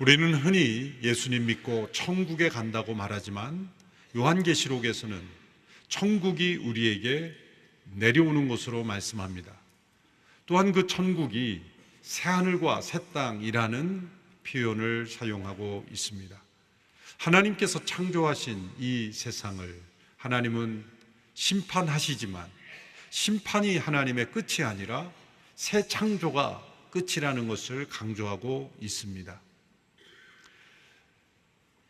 우리는 흔히 예수님 믿고 천국에 간다고 말하지만 요한계시록에서는 천국이 우리에게 내려오는 것으로 말씀합니다. 또한 그 천국이 새하늘과 새 땅이라는 표현을 사용하고 있습니다. 하나님께서 창조하신 이 세상을 하나님은 심판하시지만 심판이 하나님의 끝이 아니라 새 창조가 끝이라는 것을 강조하고 있습니다.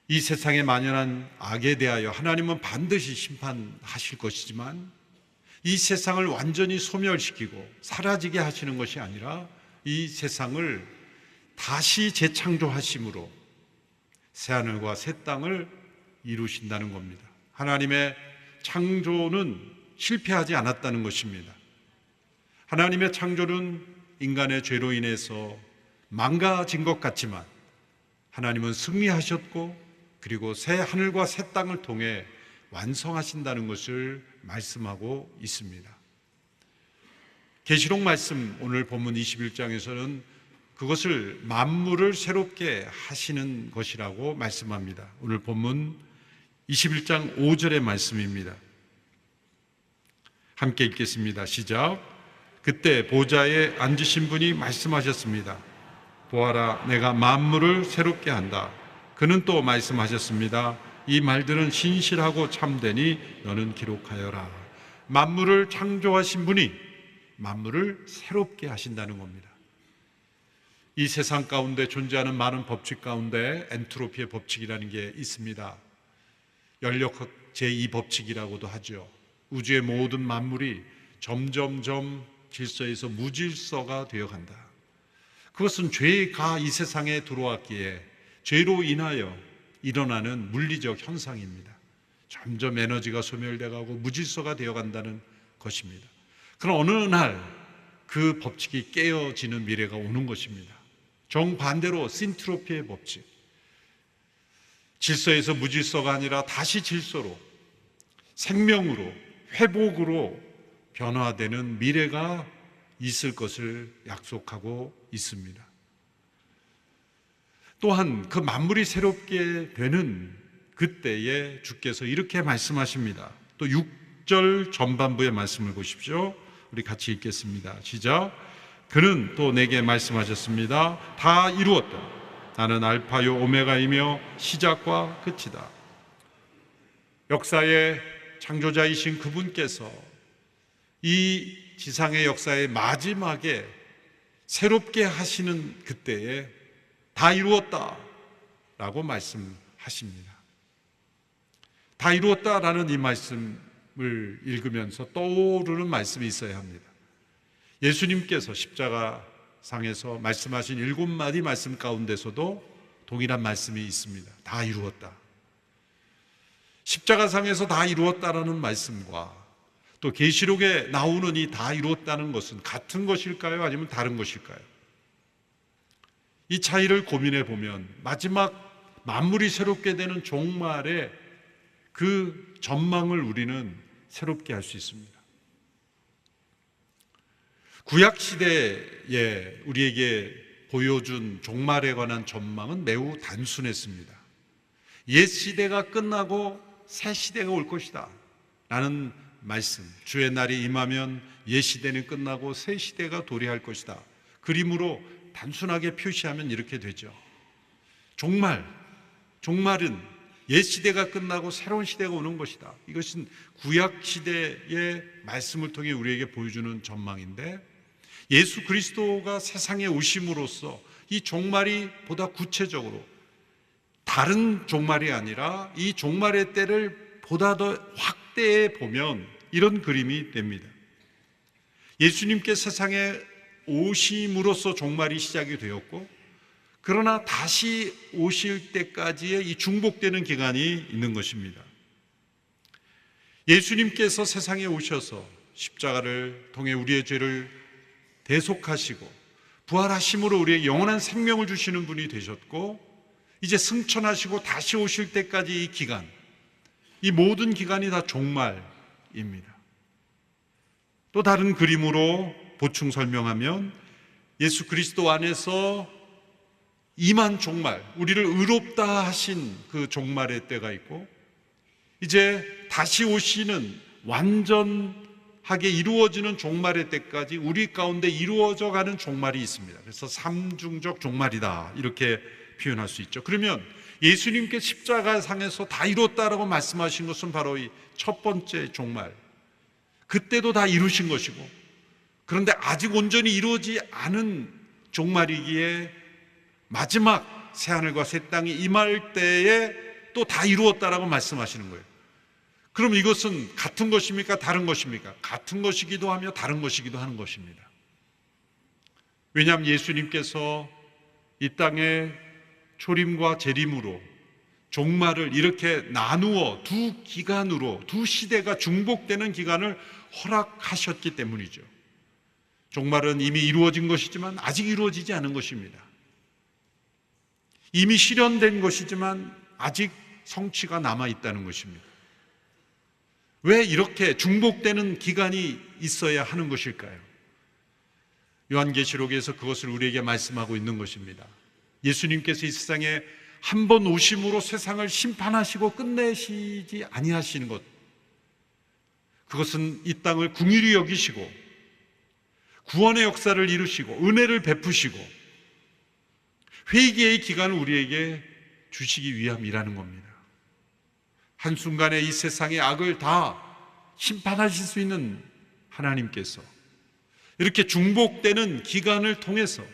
이 세상에 만연한 악에 대하여 하나님은 반드시 심판하실 것이지만 이 세상을 완전히 소멸시키고 사라지게 하시는 것이 아니라 이 세상을 다시 재창조하심으로 새하늘과 새 땅을 이루신다는 겁니다. 하나님의 창조는 실패하지 않았다는 것입니다. 하나님의 창조는 인간의 죄로 인해서 망가진 것 같지만 하나님은 승리하셨고 그리고 새 하늘과 새 땅을 통해 완성하신다는 것을 말씀하고 있습니다. 계시록 말씀 오늘 본문 21장에서는 그것을 만물을 새롭게 하시는 것이라고 말씀합니다. 오늘 본문 21장 5절의 말씀입니다. 함께 읽겠습니다. 시작. 그때 보좌에 앉으신 분이 말씀하셨습니다. 보아라, 내가 만물을 새롭게 한다. 그는 또 말씀하셨습니다. 이 말들은 신실하고 참되니 너는 기록하여라. 만물을 창조하신 분이 만물을 새롭게 하신다는 겁니다. 이 세상 가운데 존재하는 많은 법칙 가운데 엔트로피의 법칙이라는 게 있습니다. 연력학 제2법칙이라고도 하죠. 우주의 모든 만물이 점점점 질서에서 무질서가 되어간다. 그것은 죄가 이 세상에 들어왔기에 죄로 인하여 일어나는 물리적 현상입니다. 점점 에너지가 소멸되어가고 무질서가 되어간다는 것입니다. 그럼 어느 날 그 법칙이 깨어지는 미래가 오는 것입니다. 정반대로 신트로피의 법칙, 질서에서 무질서가 아니라 다시 질서로, 생명으로, 회복으로 변화되는 미래가 있을 것을 약속하고 있습니다. 또한 그 만물이 새롭게 되는 그때에 주께서 이렇게 말씀하십니다. 또 6절 전반부의 말씀을 보십시오. 우리 같이 읽겠습니다. 시작. 그는 또 내게 말씀하셨습니다. 다 이루었다. 나는 알파요 오메가이며 시작과 끝이다. 역사의 창조자이신 그분께서 이 지상의 역사의 마지막에 새롭게 하시는 그때에 다 이루었다 라고 말씀하십니다. 다 이루었다라는 이 말씀을 읽으면서 떠오르는 말씀이 있어야 합니다. 예수님께서 십자가상에서 말씀하신 7마디 말씀 가운데서도 동일한 말씀이 있습니다. 다 이루었다. 십자가상에서 다 이루었다라는 말씀과 또 계시록에 나오는 이 다 이루었다는 것은 같은 것일까요? 아니면 다른 것일까요? 이 차이를 고민해 보면 마지막 만물이 새롭게 되는 종말의 그 전망을 우리는 새롭게 할 수 있습니다. 구약시대에 우리에게 보여준 종말에 관한 전망은 매우 단순했습니다. 옛 시대가 끝나고 새 시대가 올 것이다 라는 말씀, 주의 날이 임하면 옛 시대는 끝나고 새 시대가 도래할 것이다. 그림으로 단순하게 표시하면 이렇게 되죠. 종말은 옛 시대가 끝나고 새로운 시대가 오는 것이다. 이것은 구약 시대의 말씀을 통해 우리에게 보여주는 전망인데, 예수 그리스도가 세상에 오심으로써 이 종말이 보다 구체적으로 다른 종말이 아니라 이 종말의 때를 보다 더 확대해 보면 이런 그림이 됩니다. 예수님께 세상에 오심으로써 종말이 시작이 되었고, 그러나 다시 오실 때까지의 이 중복되는 기간이 있는 것입니다. 예수님께서 세상에 오셔서 십자가를 통해 우리의 죄를 대속하시고 부활하심으로 우리에게 영원한 생명을 주시는 분이 되셨고, 이제 승천하시고 다시 오실 때까지 이 기간, 이 모든 기간이 다 종말입니다. 또 다른 그림으로 보충 설명하면 예수 그리스도 안에서 임한 종말, 우리를 의롭다 하신 그 종말의 때가 있고, 이제 다시 오시는 완전하게 이루어지는 종말의 때까지 우리 가운데 이루어져 가는 종말이 있습니다. 그래서 삼중적 종말이다, 이렇게 표현할 수 있죠. 그러면 예수님께 십자가상에서 다 이뤘다라고 말씀하신 것은 바로 이 첫 번째 종말, 그때도 다 이루신 것이고, 그런데 아직 온전히 이루어지지 않은 종말이기에 마지막 새하늘과 새 땅이 임할 때에 또 다 이루었다라고 말씀하시는 거예요. 그럼 이것은 같은 것입니까? 다른 것입니까? 같은 것이기도 하며 다른 것이기도 하는 것입니다. 왜냐하면 예수님께서 이 땅에 초림과 재림으로 종말을 이렇게 나누어 두 기간으로, 두 시대가 중복되는 기간을 허락하셨기 때문이죠. 종말은 이미 이루어진 것이지만 아직 이루어지지 않은 것입니다. 이미 실현된 것이지만 아직 성취가 남아있다는 것입니다. 왜 이렇게 중복되는 기간이 있어야 하는 것일까요? 요한계시록에서 그것을 우리에게 말씀하고 있는 것입니다. 예수님께서 이 세상에 한 번 오심으로 세상을 심판하시고 끝내시지 아니하시는 것, 그것은 이 땅을 긍휼히 여기시고 구원의 역사를 이루시고 은혜를 베푸시고 회개의 기간을 우리에게 주시기 위함이라는 겁니다. 한순간에 이 세상의 악을 다 심판하실 수 있는 하나님께서 이렇게 중복되는 기간을 통해서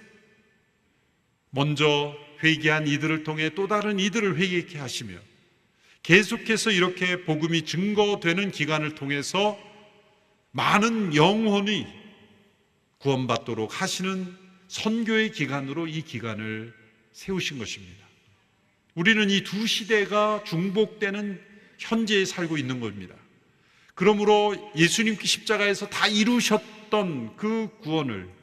먼저 회개한 이들을 통해 또 다른 이들을 회개케 하시며, 계속해서 이렇게 복음이 증거되는 기간을 통해서 많은 영혼이 구원받도록 하시는 선교의 기간으로 이 기간을 세우신 것입니다. 우리는 이 두 시대가 중복되는 현재에 살고 있는 겁니다. 그러므로 예수님께 십자가에서 다 이루셨던 그 구원을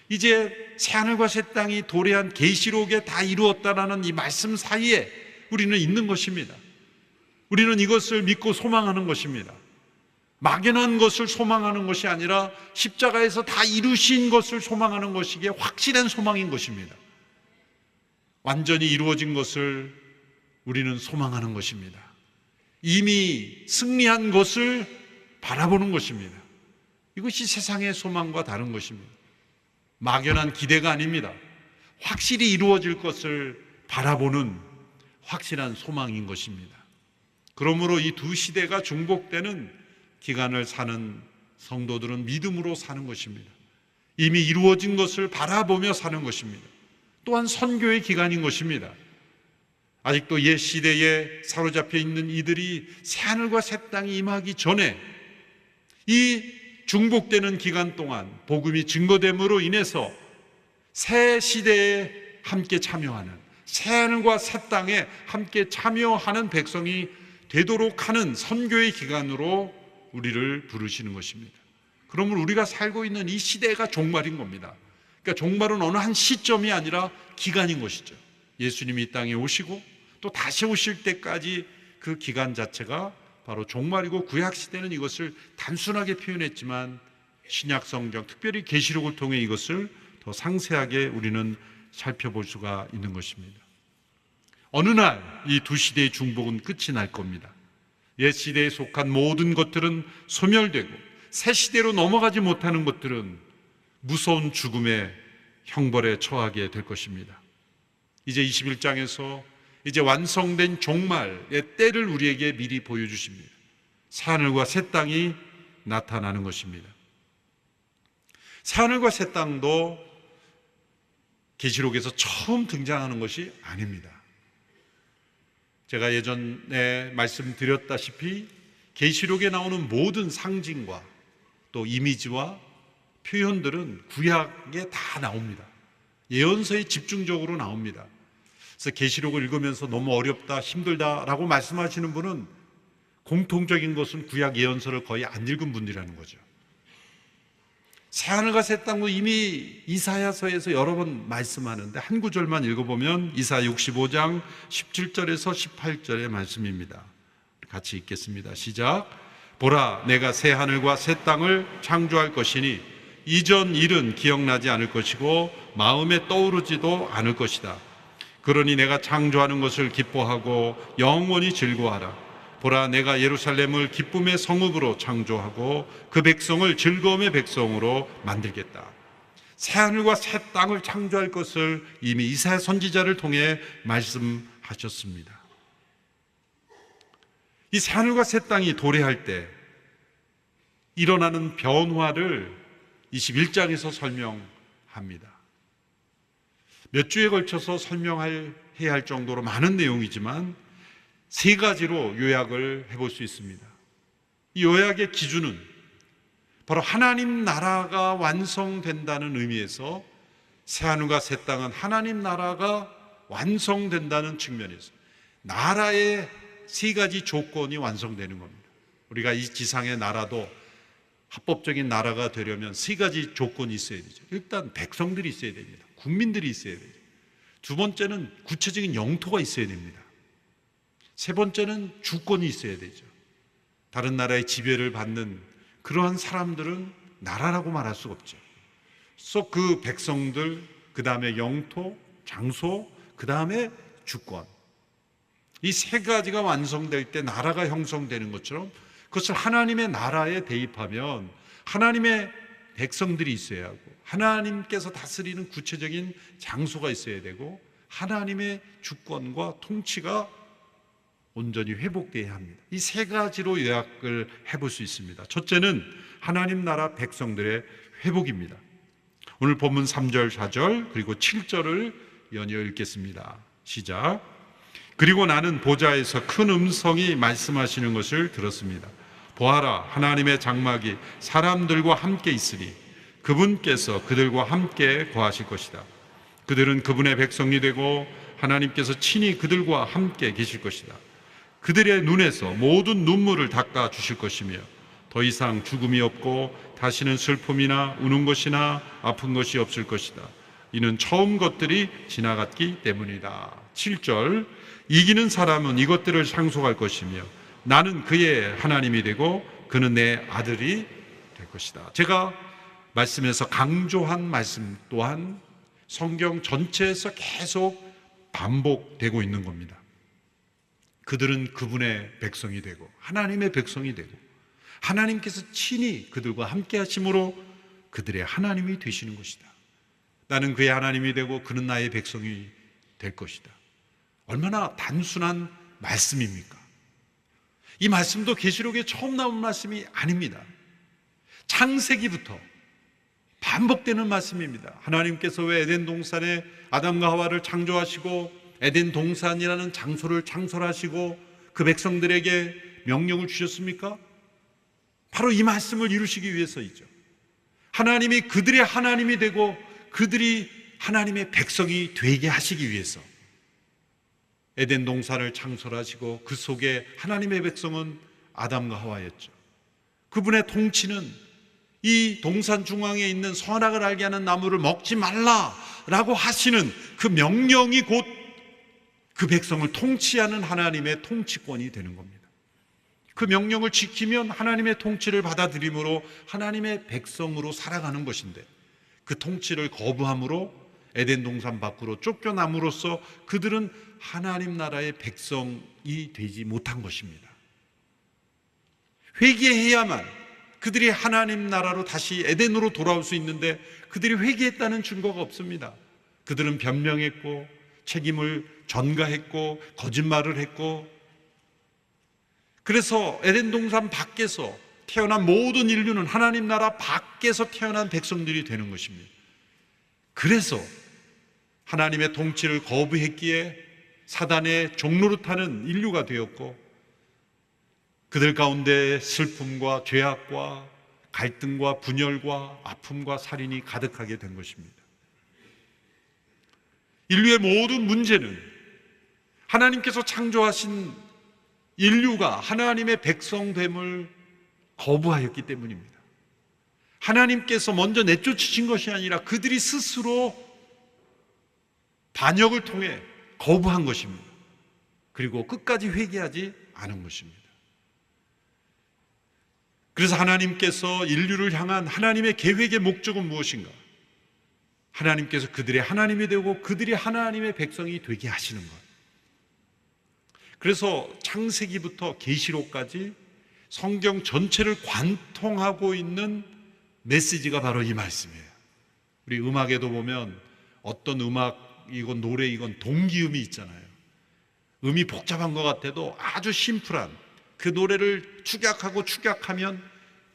이제 새하늘과 새 땅이 도래한 계시록에 다 이루었다라는 이 말씀 사이에 우리는 있는 것입니다. 우리는 이것을 믿고 소망하는 것입니다. 막연한 것을 소망하는 것이 아니라 십자가에서 다 이루신 것을 소망하는 것이기에 확실한 소망인 것입니다. 완전히 이루어진 것을 우리는 소망하는 것입니다. 이미 승리한 것을 바라보는 것입니다. 이것이 세상의 소망과 다른 것입니다. 막연한 기대가 아닙니다. 확실히 이루어질 것을 바라보는 확실한 소망인 것입니다. 그러므로 이 두 시대가 중복되는 기간을 사는 성도들은 믿음으로 사는 것입니다. 이미 이루어진 것을 바라보며 사는 것입니다. 또한 선교의 기간인 것입니다. 아직도 옛 시대에 사로잡혀 있는 이들이 새하늘과 새 땅이 임하기 전에 이 중복되는 기간 동안 복음이 증거됨으로 인해서 새 시대에 함께 참여하는, 새하늘과 새 땅에 함께 참여하는 백성이 되도록 하는 선교의 기간으로 우리를 부르시는 것입니다. 그러면 우리가 살고 있는 이 시대가 종말인 겁니다. 그러니까 종말은 어느 한 시점이 아니라 기간인 것이죠. 예수님이 이 땅에 오시고 또 다시 오실 때까지 그 기간 자체가 바로 종말이고, 구약시대는 이것을 단순하게 표현했지만 신약 성경, 특별히 계시록을 통해 이것을 더 상세하게 우리는 살펴볼 수가 있는 것입니다. 어느 날 이 두 시대의 중복은 끝이 날 겁니다. 옛 시대에 속한 모든 것들은 소멸되고 새 시대로 넘어가지 못하는 것들은 무서운 죽음의 형벌에 처하게 될 것입니다. 이제 21장에서 이제 완성된 종말의 때를 우리에게 미리 보여주십니다. 새하늘과 새 땅이 나타나는 것입니다. 새하늘과 새 땅도 계시록에서 처음 등장하는 것이 아닙니다. 제가 예전에 말씀드렸다시피 계시록에 나오는 모든 상징과 또 이미지와 표현들은 구약에 다 나옵니다. 예언서에 집중적으로 나옵니다. 그래서 계시록을 읽으면서 너무 어렵다, 힘들다라고 말씀하시는 분은 공통적인 것은 구약 예언서를 거의 안 읽은 분들이라는 거죠. 새하늘과 새 땅도 이미 이사야서에서 여러 번 말씀하는데 한 구절만 읽어보면 이사야 65장 17절에서 18절의 말씀입니다. 같이 읽겠습니다. 시작. 보라, 내가 새하늘과 새 땅을 창조할 것이니 이전 일은 기억나지 않을 것이고 마음에 떠오르지도 않을 것이다. 그러니 내가 창조하는 것을 기뻐하고 영원히 즐거워하라. 보라, 내가 예루살렘을 기쁨의 성읍으로 창조하고 그 백성을 즐거움의 백성으로 만들겠다. 새하늘과 새 땅을 창조할 것을 이미 이사야 선지자를 통해 말씀하셨습니다. 이 새하늘과 새 땅이 도래할 때 일어나는 변화를 21장에서 설명합니다. 몇 주에 걸쳐서 설명해야 할 정도로 많은 내용이지만 세 가지로 요약을 해볼 수 있습니다. 이 요약의 기준은 바로 하나님 나라가 완성된다는 의미에서 새하늘과 새 땅은 하나님 나라가 완성된다는 측면에서 나라의 세 가지 조건이 완성되는 겁니다. 우리가 이 지상의 나라도 합법적인 나라가 되려면 세 가지 조건이 있어야 되죠. 일단 백성들이 있어야 됩니다. 국민들이 있어야 되죠. 두 번째는 구체적인 영토가 있어야 됩니다. 세 번째는 주권이 있어야 되죠. 다른 나라의 지배를 받는 그러한 사람들은 나라라고 말할 수가 없죠. 그래서 그 백성들, 그 다음에 영토, 장소, 그 다음에 주권, 이 세 가지가 완성될 때 나라가 형성되는 것처럼 그것을 하나님의 나라에 대입하면 하나님의 백성들이 있어야 하고 하나님께서 다스리는 구체적인 장소가 있어야 되고 하나님의 주권과 통치가 온전히 회복되어야 합니다. 이 세 가지로 요약을 해볼 수 있습니다. 첫째는 하나님 나라 백성들의 회복입니다. 오늘 본문 3절, 4절 그리고 7절을 연이어 읽겠습니다. 시작. 그리고 나는 보좌에서 큰 음성이 말씀하시는 것을 들었습니다. 보아라, 하나님의 장막이 사람들과 함께 있으리. 그분께서 그들과 함께 거하실 것이다. 그들은 그분의 백성이 되고 하나님께서 친히 그들과 함께 계실 것이다. 그들의 눈에서 모든 눈물을 닦아 주실 것이며 더 이상 죽음이 없고 다시는 슬픔이나 우는 것이나 아픈 것이 없을 것이다. 이는 처음 것들이 지나갔기 때문이다. 7절. 이기는 사람은 이것들을 상속할 것이며 나는 그의 하나님이 되고 그는 내 아들이 될 것이다. 제가 말씀에서 강조한 말씀 또한 성경 전체에서 계속 반복되고 있는 겁니다. 그들은 그분의 백성이 되고 하나님의 백성이 되고 하나님께서 친히 그들과 함께 하심으로 그들의 하나님이 되시는 것이다. 나는 그의 하나님이 되고 그는 나의 백성이 될 것이다. 얼마나 단순한 말씀입니까? 이 말씀도 계시록에 처음 나온 말씀이 아닙니다. 창세기부터 반복되는 말씀입니다. 하나님께서 왜 에덴 동산에 아담과 하와를 창조하시고 에덴 동산이라는 장소를 창설하시고 그 백성들에게 명령을 주셨습니까? 바로 이 말씀을 이루시기 위해서이죠. 하나님이 그들의 하나님이 되고 그들이 하나님의 백성이 되게 하시기 위해서 에덴 동산을 창설하시고 그 속에 하나님의 백성은 아담과 하와였죠. 그분의 통치는 이 동산 중앙에 있는 선악을 알게 하는 나무를 먹지 말라라고 하시는 그 명령이 곧 그 백성을 통치하는 하나님의 통치권이 되는 겁니다. 그 명령을 지키면 하나님의 통치를 받아들임으로 하나님의 백성으로 살아가는 것인데 그 통치를 거부함으로 에덴 동산 밖으로 쫓겨남으로써 그들은 하나님 나라의 백성이 되지 못한 것입니다. 회개해야만 그들이 하나님 나라로 다시 에덴으로 돌아올 수 있는데 그들이 회개했다는 증거가 없습니다. 그들은 변명했고 책임을 전가했고 거짓말을 했고 그래서 에덴 동산 밖에서 태어난 모든 인류는 하나님 나라 밖에서 태어난 백성들이 되는 것입니다. 그래서 하나님의 통치를 거부했기에 사단의 종노릇하는 인류가 되었고 그들 가운데 슬픔과 죄악과 갈등과 분열과 아픔과 살인이 가득하게 된 것입니다. 인류의 모든 문제는 하나님께서 창조하신 인류가 하나님의 백성됨을 거부하였기 때문입니다. 하나님께서 먼저 내쫓으신 것이 아니라 그들이 스스로 반역을 통해 거부한 것입니다. 그리고 끝까지 회개하지 않은 것입니다. 그래서 하나님께서 인류를 향한 하나님의 계획의 목적은 무엇인가? 하나님께서 그들의 하나님이 되고 그들이 하나님의 백성이 되게 하시는 것. 그래서 창세기부터 계시록까지 성경 전체를 관통하고 있는 메시지가 바로 이 말씀이에요. 우리 음악에도 보면 어떤 음악이건 노래이건 동기음이 있잖아요. 음이 복잡한 것 같아도 아주 심플한 그 노래를 축약하고 축약하면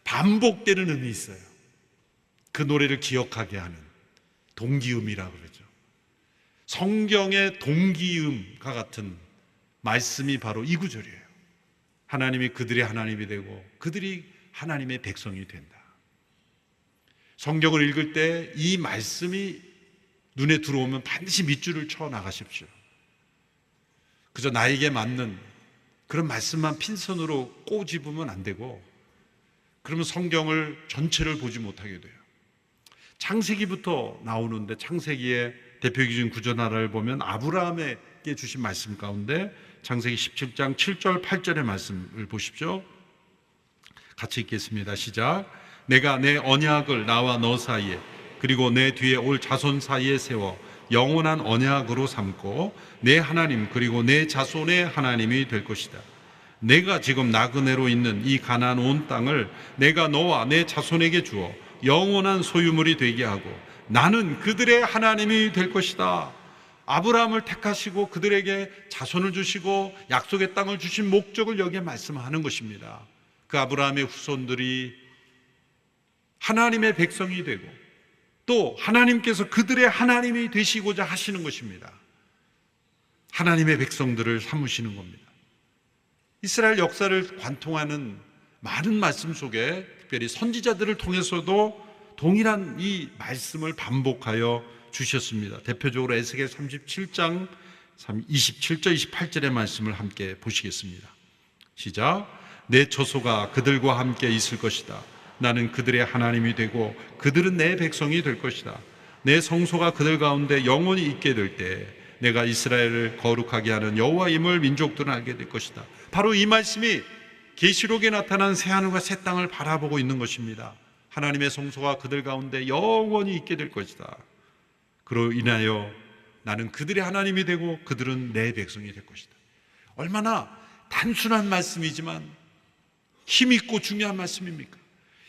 반복되는 음이 있어요. 그 노래를 기억하게 하는 동기음이라고 그러죠. 성경의 동기음과 같은 말씀이 바로 이 구절이에요. 하나님이 그들의 하나님이 되고 그들이 하나님의 백성이 된다. 성경을 읽을 때 이 말씀이 눈에 들어오면 반드시 밑줄을 쳐 나가십시오. 그저 나에게 맞는 그런 말씀만 핀선으로 꼬집으면 안 되고, 그러면 성경을 전체를 보지 못하게 돼요. 창세기부터 나오는데 창세기의 대표기준 구절 하나를 보면 아브라함에게 주신 말씀 가운데 창세기 17장 7절 8절의 말씀을 보십시오. 같이 읽겠습니다. 시작. 내가 내 언약을 나와 너 사이에 그리고 내 뒤에 올 자손 사이에 세워 영원한 언약으로 삼고 내 하나님 그리고 내 자손의 하나님이 될 것이다. 내가 지금 나그네로 있는 이 가나안 온 땅을 내가 너와 내 자손에게 주어 영원한 소유물이 되게 하고 나는 그들의 하나님이 될 것이다. 아브라함을 택하시고 그들에게 자손을 주시고 약속의 땅을 주신 목적을 여기에 말씀하는 것입니다. 그 아브라함의 후손들이 하나님의 백성이 되고 또 하나님께서 그들의 하나님이 되시고자 하시는 것입니다. 하나님의 백성들을 삼으시는 겁니다. 이스라엘 역사를 관통하는 많은 말씀 속에 특별히 선지자들을 통해서도 동일한 이 말씀을 반복하여 주셨습니다. 대표적으로 에스겔 37장 27절 28절의 말씀을 함께 보시겠습니다. 시작. 내 처소가 그들과 함께 있을 것이다. 나는 그들의 하나님이 되고 그들은 내 백성이 될 것이다. 내 성소가 그들 가운데 영원히 있게 될 때 내가 이스라엘을 거룩하게 하는 여호와임을 민족들은 알게 될 것이다. 바로 이 말씀이 계시록에 나타난 새하늘과 새 땅을 바라보고 있는 것입니다. 하나님의 성소가 그들 가운데 영원히 있게 될 것이다. 그로 인하여 나는 그들의 하나님이 되고 그들은 내 백성이 될 것이다. 얼마나 단순한 말씀이지만 힘있고 중요한 말씀입니까?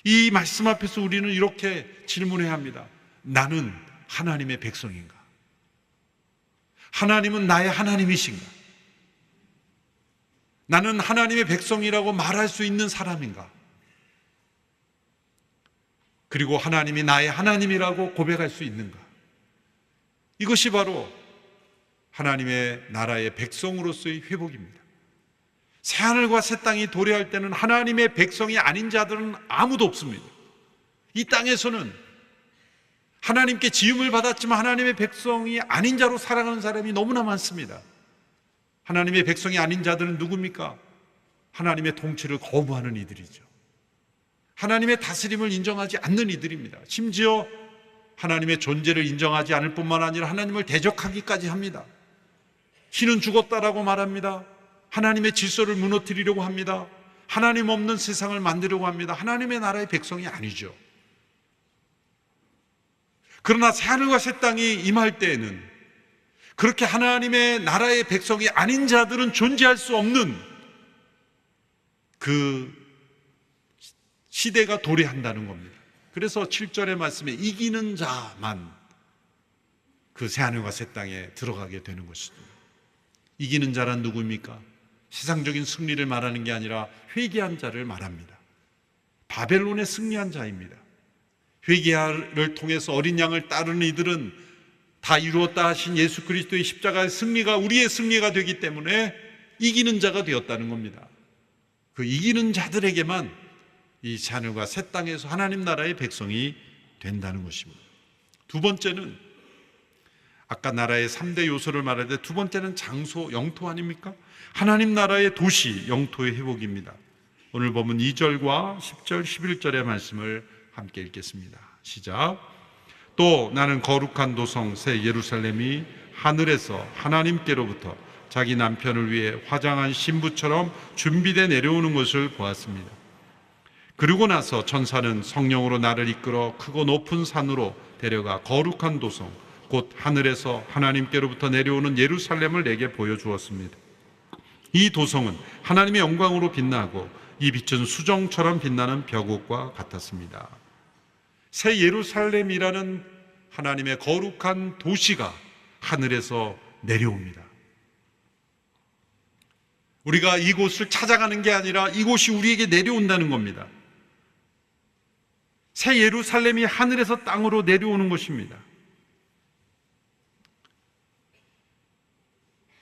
이 말씀 앞에서 우리는 이렇게 질문해야 합니다. 나는 하나님의 백성인가? 하나님은 나의 하나님이신가? 나는 하나님의 백성이라고 말할 수 있는 사람인가? 그리고 하나님이 나의 하나님이라고 고백할 수 있는가? 이것이 바로 하나님의 나라의 백성으로서의 회복입니다. 새하늘과 새 땅이 도래할 때는 하나님의 백성이 아닌 자들은 아무도 없습니다. 이 땅에서는 하나님께 지음을 받았지만 하나님의 백성이 아닌 자로 살아가는 사람이 너무나 많습니다. 하나님의 백성이 아닌 자들은 누굽니까? 하나님의 통치를 거부하는 이들이죠. 하나님의 다스림을 인정하지 않는 이들입니다. 심지어 하나님의 존재를 인정하지 않을 뿐만 아니라 하나님을 대적하기까지 합니다. 신은 죽었다라고 말합니다. 하나님의 질서를 무너뜨리려고 합니다. 하나님 없는 세상을 만들려고 합니다. 하나님의 나라의 백성이 아니죠. 그러나 새하늘과 새 땅이 임할 때에는 그렇게 하나님의 나라의 백성이 아닌 자들은 존재할 수 없는 그 시대가 도래한다는 겁니다. 그래서 7절의 말씀에 이기는 자만 그 새하늘과 새 땅에 들어가게 되는 것이죠. 이기는 자란 누구입니까? 세상적인 승리를 말하는 게 아니라 회개한 자를 말합니다. 바벨론의 승리한 자입니다. 회개를 통해서 어린 양을 따르는 이들은 다 이루었다 하신 예수 그리스도의 십자가의 승리가 우리의 승리가 되기 때문에 이기는 자가 되었다는 겁니다. 그 이기는 자들에게만 이 새하늘과 새 땅에서 하나님 나라의 백성이 된다는 것입니다. 두 번째는 아까 나라의 3대 요소를 말할 때 두 번째는 장소, 영토 아닙니까? 하나님 나라의 도시, 영토의 회복입니다. 오늘 보면 2절과 10절, 11절의 말씀을 함께 읽겠습니다. 시작. 또 나는 거룩한 도성 새 예루살렘이 하늘에서 하나님께로부터 자기 남편을 위해 화장한 신부처럼 준비돼 내려오는 것을 보았습니다. 그러고 나서 천사는 성령으로 나를 이끌어 크고 높은 산으로 데려가 거룩한 도성, 곧 하늘에서 하나님께로부터 내려오는 예루살렘을 내게 보여주었습니다. 이 도성은 하나님의 영광으로 빛나고 이 빛은 수정처럼 빛나는 벽옥과 같았습니다. 새 예루살렘이라는 하나님의 거룩한 도시가 하늘에서 내려옵니다. 우리가 이곳을 찾아가는 게 아니라 이곳이 우리에게 내려온다는 겁니다. 새 예루살렘이 하늘에서 땅으로 내려오는 것입니다.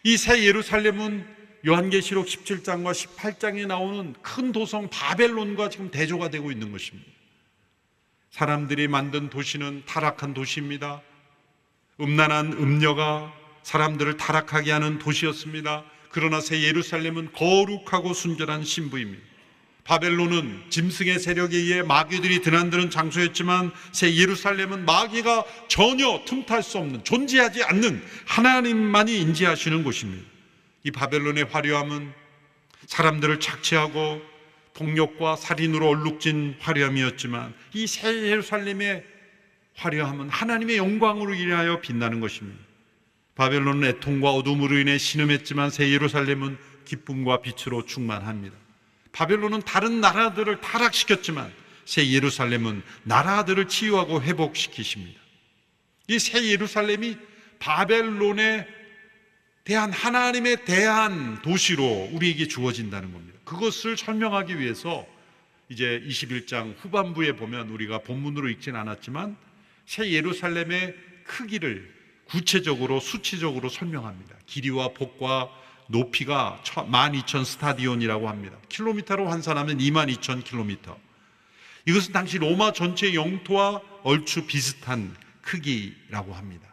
이 새 예루살렘은 요한계시록 17장과 18장에 나오는 큰 도성 바벨론과 지금 대조가 되고 있는 것입니다. 사람들이 만든 도시는 타락한 도시입니다. 음란한 음녀가 사람들을 타락하게 하는 도시였습니다. 그러나 새 예루살렘은 거룩하고 순결한 신부입니다. 바벨론은 짐승의 세력에 의해 마귀들이 드나드는 장소였지만 새 예루살렘은 마귀가 전혀 틈탈 수 없는, 존재하지 않는 하나님만이 인지하시는 곳입니다. 이 바벨론의 화려함은 사람들을 착취하고 폭력과 살인으로 얼룩진 화려함이었지만 이 새 예루살렘의 화려함은 하나님의 영광으로 인하여 빛나는 것입니다. 바벨론은 애통과 어둠으로 인해 신음했지만 새 예루살렘은 기쁨과 빛으로 충만합니다. 바벨론은 다른 나라들을 타락시켰지만 새 예루살렘은 나라들을 치유하고 회복시키십니다. 이 새 예루살렘이 바벨론에 대한 하나님에 대한 도시로 우리에게 주어진다는 겁니다. 그것을 설명하기 위해서 이제 21장 후반부에 보면 우리가 본문으로 읽진 않았지만 새 예루살렘의 크기를 구체적으로 수치적으로 설명합니다. 길이와 폭과 높이가 12,000 스타디온이라고 합니다. 킬로미터로 환산하면 22,000km. 이것은 당시 로마 전체 영토와 얼추 비슷한 크기라고 합니다.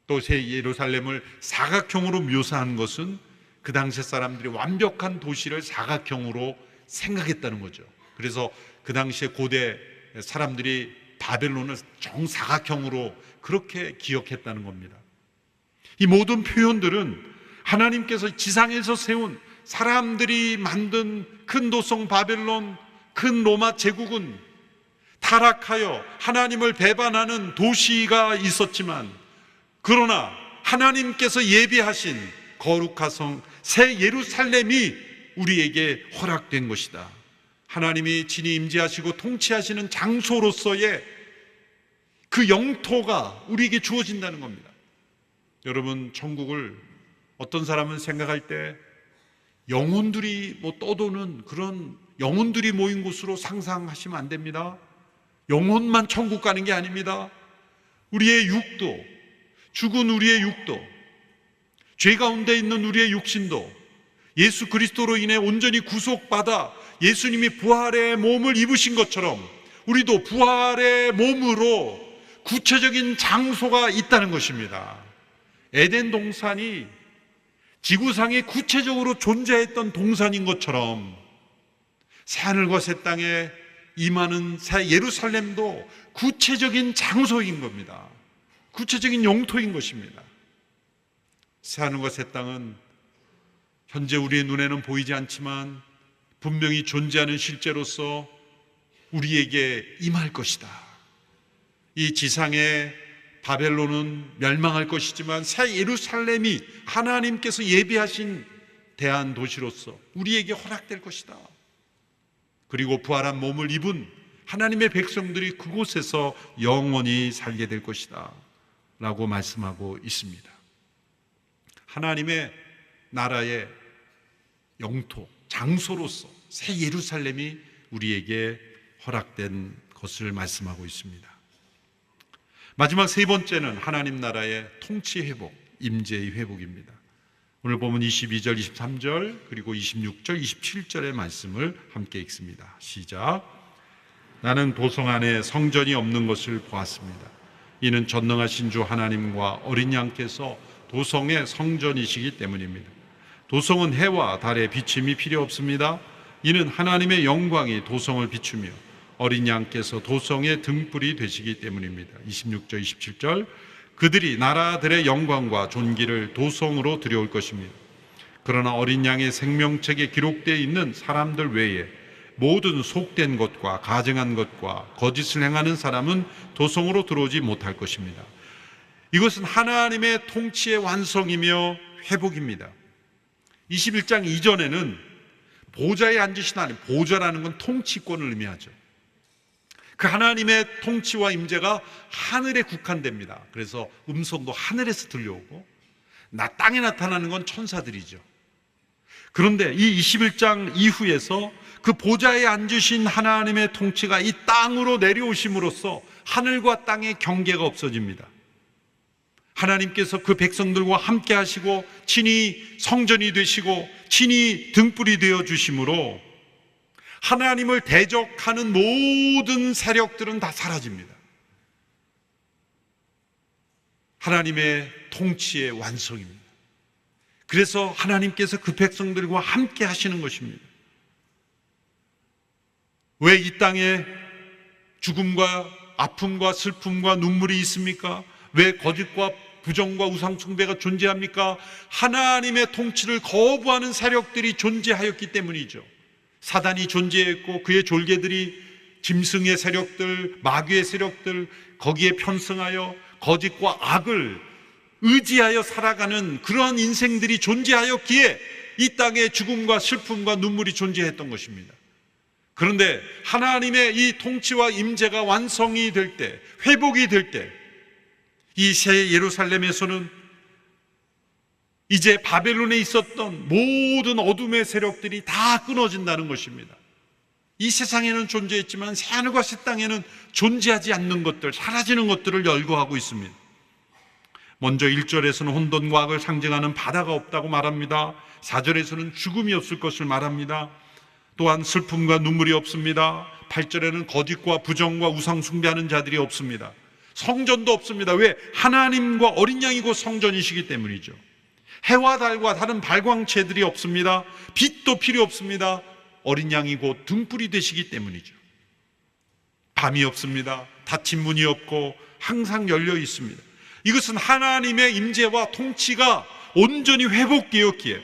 또 새 예루살렘을 사각형으로 묘사한 것은 그 당시 사람들이 완벽한 도시를 사각형으로 생각했다는 거죠. 그래서 그 당시에 고대 사람들이 바벨론을 정사각형으로 그렇게 기억했다는 겁니다. 이 모든 표현들은 하나님께서 지상에서 세운 사람들이 만든 큰 도성 바벨론, 큰 로마 제국은 타락하여 하나님을 배반하는 도시가 있었지만, 그러나 하나님께서 예비하신 거룩한 성 새 예루살렘이 우리에게 허락된 것이다. 하나님이 친히 임재하시고 통치하시는 장소로서의 그 영토가 우리에게 주어진다는 겁니다. 여러분, 천국을 어떤 사람은 생각할 때 영혼들이 떠도는 그런 영혼들이 모인 곳으로 상상하시면 안 됩니다. 영혼만 천국 가는 게 아닙니다. 우리의 육도, 죽은 우리의 육도, 죄 가운데 있는 우리의 육신도 예수 그리스도로 인해 온전히 구속받아 예수님이 부활의 몸을 입으신 것처럼 우리도 부활의 몸으로 구체적인 장소가 있다는 것입니다. 에덴 동산이 지구상에 구체적으로 존재했던 동산인 것처럼 새하늘과 새 땅에 임하는 새 예루살렘도 구체적인 장소인 겁니다. 구체적인 영토인 것입니다. 새하늘과 새 땅은 현재 우리의 눈에는 보이지 않지만 분명히 존재하는 실제로서 우리에게 임할 것이다. 이 지상의 바벨론은 멸망할 것이지만 새 예루살렘이 하나님께서 예비하신 대한 도시로서 우리에게 허락될 것이다. 그리고 부활한 몸을 입은 하나님의 백성들이 그곳에서 영원히 살게 될 것이다 라고 말씀하고 있습니다. 하나님의 나라의 영토, 장소로서 새 예루살렘이 우리에게 허락된 것을 말씀하고 있습니다. 마지막 세 번째는 하나님 나라의 통치 회복, 임재의 회복입니다. 오늘 보면 22절, 23절 그리고 26절, 27절의 말씀을 함께 읽습니다. 시작. 나는 도성 안에 성전이 없는 것을 보았습니다. 이는 전능하신 주 하나님과 어린 양께서 도성의 성전이시기 때문입니다. 도성은 해와 달의 비침이 필요 없습니다. 이는 하나님의 영광이 도성을 비추며 어린 양께서 도성의 등불이 되시기 때문입니다. 26절, 27절 그들이 나라들의 영광과 존귀를 도성으로 들여올 것입니다. 그러나 어린 양의 생명책에 기록되어 있는 사람들 외에 모든 속된 것과 가증한 것과 거짓을 행하는 사람은 도성으로 들어오지 못할 것입니다. 이것은 하나님의 통치의 완성이며 회복입니다. 21장 이전에는 보좌에 앉으신 하나님, 보좌라는 건 통치권을 의미하죠. 그 하나님의 통치와 임재가 하늘에 국한됩니다. 그래서 음성도 하늘에서 들려오고 땅에 나타나는 건 천사들이죠. 그런데 이 21장 이후에서 그 보좌에 앉으신 하나님의 통치가 이 땅으로 내려오심으로써 하늘과 땅의 경계가 없어집니다. 하나님께서 그 백성들과 함께 하시고 친히 성전이 되시고 친히 등불이 되어 주심으로 하나님을 대적하는 모든 세력들은 다 사라집니다. 하나님의 통치의 완성입니다. 그래서 하나님께서 그 백성들과 함께 하시는 것입니다. 왜 이 땅에 죽음과 아픔과 슬픔과 눈물이 있습니까? 왜 거짓과 부정과 우상숭배가 존재합니까? 하나님의 통치를 거부하는 세력들이 존재하였기 때문이죠. 사단이 존재했고 그의 졸개들이 짐승의 세력들, 마귀의 세력들, 거기에 편승하여 거짓과 악을 의지하여 살아가는 그러한 인생들이 존재하였기에 이 땅에 죽음과 슬픔과 눈물이 존재했던 것입니다. 그런데 하나님의 이 통치와 임재가 완성이 될 때, 회복이 될 때, 이 새 예루살렘에서는 이제 바벨론에 있었던 모든 어둠의 세력들이 다 끊어진다는 것입니다. 이 세상에는 존재했지만 새하늘과 새 땅에는 존재하지 않는 것들, 사라지는 것들을 열거하고 있습니다. 먼저 1절에서는 혼돈과 악을 상징하는 바다가 없다고 말합니다. 4절에서는 죽음이 없을 것을 말합니다. 또한 슬픔과 눈물이 없습니다. 8절에는 거짓과 부정과 우상 숭배하는 자들이 없습니다. 성전도 없습니다. 왜? 하나님과 어린 양이 곧 성전이시기 때문이죠. 해와 달과 다른 발광체들이 없습니다. 빛도 필요 없습니다. 어린 양이 곧 등불이 되시기 때문이죠. 밤이 없습니다. 닫힌 문이 없고 항상 열려 있습니다. 이것은 하나님의 임재와 통치가 온전히 회복되었기에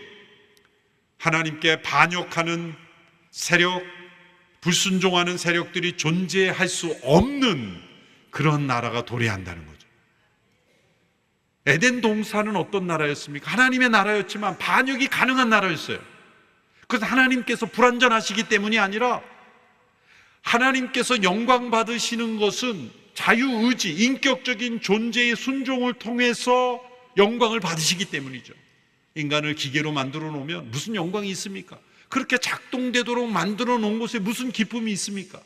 하나님께 반역하는 세력, 불순종하는 세력들이 존재할 수 없는 그런 나라가 도래한다는 거죠. 에덴 동산은 어떤 나라였습니까? 하나님의 나라였지만 반역이 가능한 나라였어요. 그래서 하나님께서 불완전하시기 때문이 아니라 하나님께서 영광 받으시는 것은 자유의지, 인격적인 존재의 순종을 통해서 영광을 받으시기 때문이죠. 인간을 기계로 만들어 놓으면 무슨 영광이 있습니까? 그렇게 작동되도록 만들어 놓은 곳에 무슨 기쁨이 있습니까?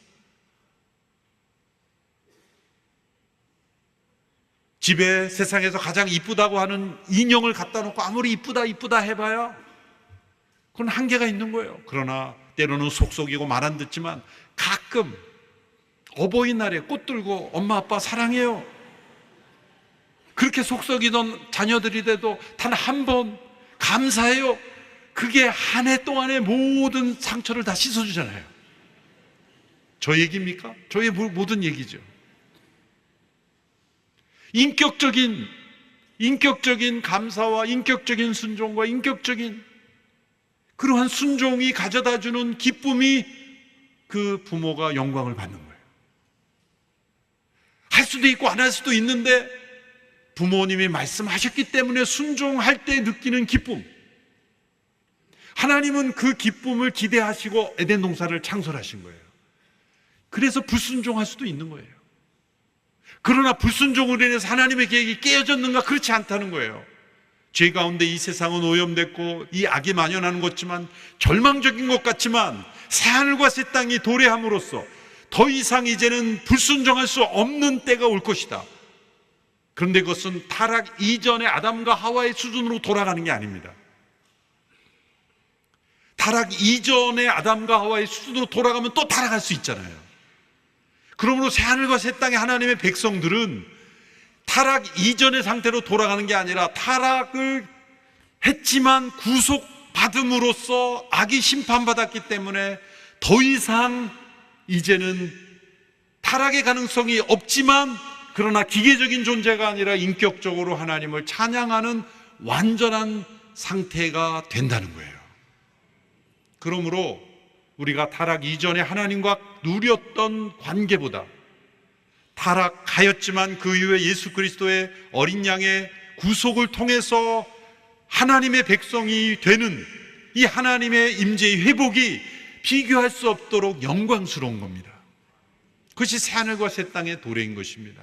집에 세상에서 가장 이쁘다고 하는 인형을 갖다 놓고 아무리 이쁘다 해봐야 그건 한계가 있는 거예요. 그러나 때로는 속속이고 말 안 듣지만 가끔 어버이날에 꽃 들고 엄마 아빠 사랑해요, 그렇게 속썩이던 자녀들이 돼도 단 한 번 감사해요, 그게 한 해 동안의 모든 상처를 다 씻어주잖아요. 저 얘기입니까? 저의 모든 얘기죠. 인격적인 감사와 인격적인 순종과 인격적인 그러한 순종이 가져다주는 기쁨이 그 부모가 영광을 받는 거예요. 할 수도 있고 안 할 수도 있는데 부모님이 말씀하셨기 때문에 순종할 때 느끼는 기쁨, 하나님은 그 기쁨을 기대하시고 에덴 동산을 창설하신 거예요. 그래서 불순종할 수도 있는 거예요. 그러나 불순종으로 인해서 하나님의 계획이 깨어졌는가? 그렇지 않다는 거예요. 죄 가운데 이 세상은 오염됐고 이 악이 만연하는 것지만 절망적인 것 같지만 새하늘과 새 땅이 도래함으로써 더 이상 이제는 불순종할 수 없는 때가 올 것이다. 그런데 그것은 타락 이전의 아담과 하와의 수준으로 돌아가는 게 아닙니다. 타락 이전의 아담과 하와의 수준으로 돌아가면 또 타락할 수 있잖아요. 그러므로 새하늘과 새 땅의 하나님의 백성들은 타락 이전의 상태로 돌아가는 게 아니라 타락을 했지만 구속받음으로써 악이 심판받았기 때문에 더 이상 이제는 타락의 가능성이 없지만 그러나 기계적인 존재가 아니라 인격적으로 하나님을 찬양하는 완전한 상태가 된다는 거예요. 그러므로 우리가 타락 이전에 하나님과 누렸던 관계보다 타락하였지만 그 이후에 예수 그리스도의 어린 양의 구속을 통해서 하나님의 백성이 되는 이 하나님의 임재의 회복이 비교할 수 없도록 영광스러운 겁니다. 그것이 새하늘과 새 땅의 도래인 것입니다.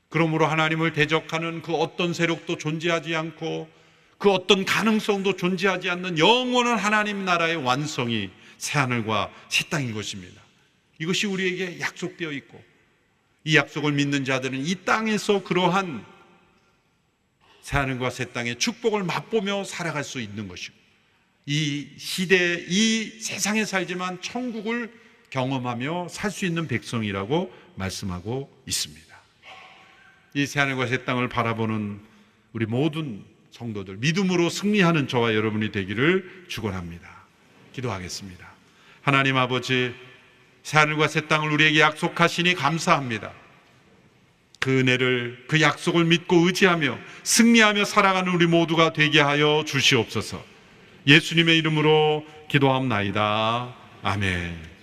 그러므로 하나님을 대적하는 그 어떤 세력도 존재하지 않고 그 어떤 가능성도 존재하지 않는 영원한 하나님 나라의 완성이 새하늘과 새 땅인 것입니다. 이것이 우리에게 약속되어 있고 이 약속을 믿는 자들은 이 땅에서 그러한 새하늘과 새 땅의 축복을 맛보며 살아갈 수 있는 것이고 이 시대에 이 세상에 살지만 천국을 경험하며 살 수 있는 백성이라고 말씀하고 있습니다. 이 새하늘과 새 땅을 바라보는 우리 모든 성도들, 믿음으로 승리하는 저와 여러분이 되기를 축원합니다. 기도하겠습니다. 하나님 아버지, 새하늘과 새 땅을 우리에게 약속하시니 감사합니다. 그 은혜를, 그 약속을 믿고 의지하며 승리하며 살아가는 우리 모두가 되게 하여 주시옵소서. 예수님의 이름으로 기도하옵나이다. 아멘.